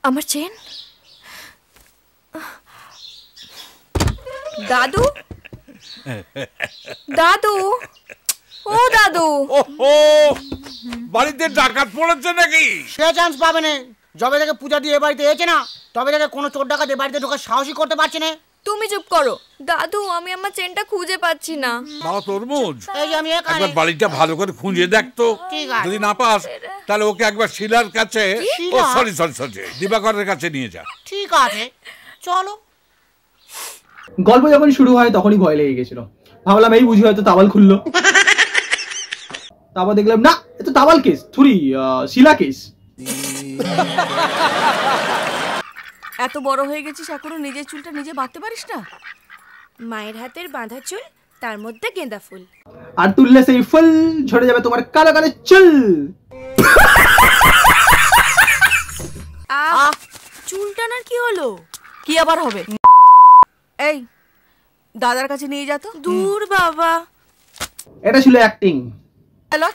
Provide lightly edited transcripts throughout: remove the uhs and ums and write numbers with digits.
আমার চেন। দাদু, দাদু, ও দাদু। ওহো, বাড়িতে ডাকাত পড়েছে নাকি? সে চান্স পাবে না। যবে থেকে পূজা দিয়ে বাড়িতে এসেছে না, তবে থেকে কোনো চোর ডাকাত বাড়িতে ঢোকার সাহসই করতে পারছে না। তুমি চুপ করো দাদু, আমি আমার চেনটা খুঁজে পাচ্ছি না। বাবা তরমুজ, এই যে আমি একবার বাড়িটা ভালো করে খুঁজে দেখতো। যদি না পাস তাহলে ওকে একবার শিলার কাছে, ও সরি সরি সরি, দিবাকরের কাছে নিয়ে যা। ঠিক আছে, চলো। গল্প যখন শুরু হয় তখনই ভয় লেগে গেছিল। ভাবলাম এই বুঝি হয়তো তাবাল খুললো। তারপর দেখলাম না, এ তো তাবাল কেস থুরি, শিলা কেস। এত বড় হয়ে গেছিস এখনো নিজের চুলটা নিজে বাঁধতে পারিস না? মায়ের হাতের বাঁধা চুল, তার মধ্যে গেঁদা ফুল। আর তুললে সেই ফুল ঝরে যাবে তোমার কালো কালো চুল। চুল টানার কি হলো? কি আবার হবে? এই দাদার কাছে নিয়ে যা তো। দূর বাবা, এটা ছিল অ্যাক্টিং। হ্যালো,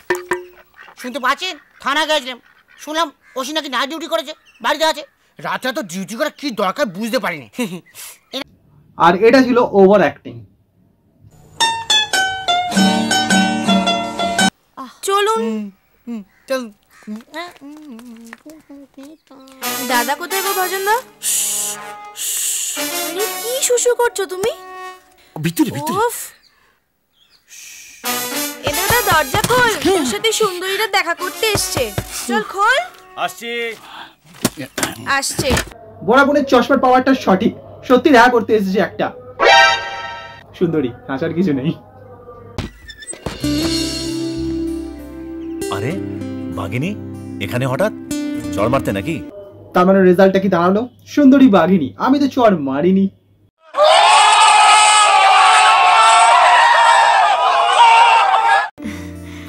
শুনতে পাচ্ছেন? থানা গেছিলাম, শুনলাম ওসি নাকি নাইট ডিউটি করেছে, বাড়িতে আছে। রাতে তো ডিউটি করা কি দরকার বুঝতে পারিনি। আর এটা ছিল ওভার অ্যাক্টিং। চলুন। দাদা কোথায় গো ভজন দা? কি শুশু করছো তুমি? ভিতরে ভিতরে। এ দাদা দরজা খোল, তোর সাথে সুন্দরীরা দেখা করতে এসছে। চল খোল। আসছি। আসছে। বড় বোনের চশমার পাওয়ারটা সঠিক, সত্যি দেখা করতে এসেছে একটা সুন্দরী, হাসার কিছু নেই। আরে বাঘিনী এখানে হঠাৎ? চড় মারতে নাকি? তার মানে রেজাল্টটা কি দাঁড়ালো? সুন্দরী বাঘিনী, আমি তো চড় মারিনি।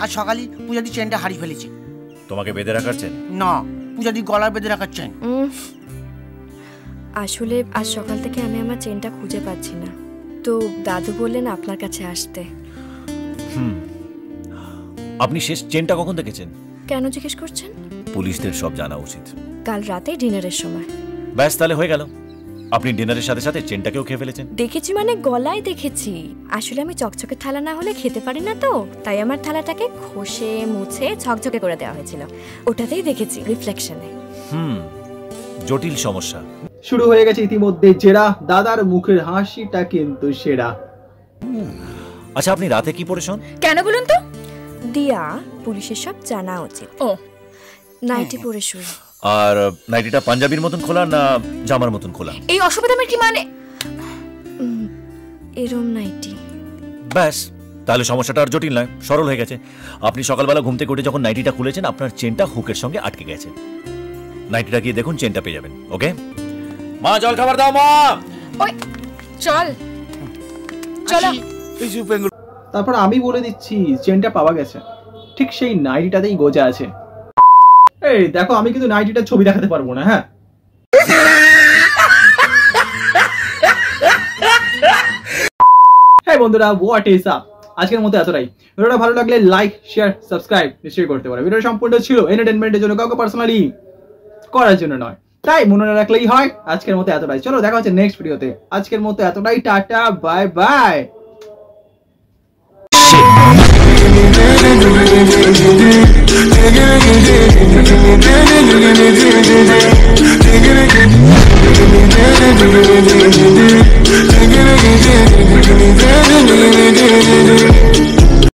আজ সকালে পূজাদি চেনটা হারিয়ে ফেলেছে। তোমাকে বেঁধে রাখার চেন? না, পূজাদি গলার বেঁধে রাখার চেন। আসলে আজ সকাল থেকে আমি আমার চেনটা খুঁজে পাচ্ছি না, তো দাদু বললেন আপনার কাছে আসতে। আপনি শেষ চেনটা কখন দেখেছেন? কেন জিজ্ঞেস করছেন? পুলিশদের সব জানা উচিত। কাল রাতে ডিনারের সময়। ব্যাস, তাহলে হয়ে গেল। আপনি ডিনারের সাথে সাথে চেনটাকেও খেয়ে ফেলেছেন। দেখেছি মানে গলায় দেখেছি। আসলে আমি চকচকে থালা না হলে খেতে পারি না, তো তাই আমার থালাটাকে ঘষে মুছে ঝকঝকে করে দেওয়া হয়েছিল। ওটাতেই দেখেছি রিফ্লেকশনে। জটিল সমস্যা। শুরু হয়ে গেছে ইতিমধ্যে জেরা। দাদার মুখের হাসিটা কিন্তু সেরা। আচ্ছা, আপনি রাতে কি পরে শোন? কেন বলুন তো? দিয়া, পুলিশের সব জানা উচিত। ও, নাইটি পরে শুই। আর নাইটিটা পাঞ্জাবির মতন খোলা না জামার মতন খোলা? এই অসুবিধার কি মানে? এরম নাইটি। ব্যাস, তাহলে সমস্যাটা আর জটিল নয়, সরল হয়ে গেছে। আপনি সকালবেলা ঘুম থেকে উঠে যখন নাইটিটা খুলেছেন, আপনার চেনটা হুকের সঙ্গে আটকে গেছে। নাইটিটা গিয়ে দেখুন, চেনটা পেয়ে যাবেন। ওকে মা, জল খাবার দাও মা। ওই চল চলো। তারপর আমি বলে দিচ্ছি চেনটা পাওয়া গেছে, ঠিক সেই নাইটিটাতেই গোজা আছে। এই দেখো, আমি কিন্তু নাইটিটার ছবি দেখাতে পারবো না। হ্যাঁ, হ্যাঁ বন্ধুরা, হোয়াট ইজ আপ? আজকের মতো এতটাই। ভিডিওটা ভালো লাগলে লাইক, শেয়ার, সাবস্ক্রাইব নিশ্চয়ই করতে পারো। ভিডিও সম্পূর্ণ ছিল এন্টারটেইনমেন্টের জন্য, কাউকে পার্সোনালি করার জন্য নয়, তাই মনে রাখলেই হয়। আজকের মতো এতটাই। চলো, দেখা হচ্ছে নেক্সট ভিডিওতে। আজকের মতো এতটাই, tata, bye bye. Dig it,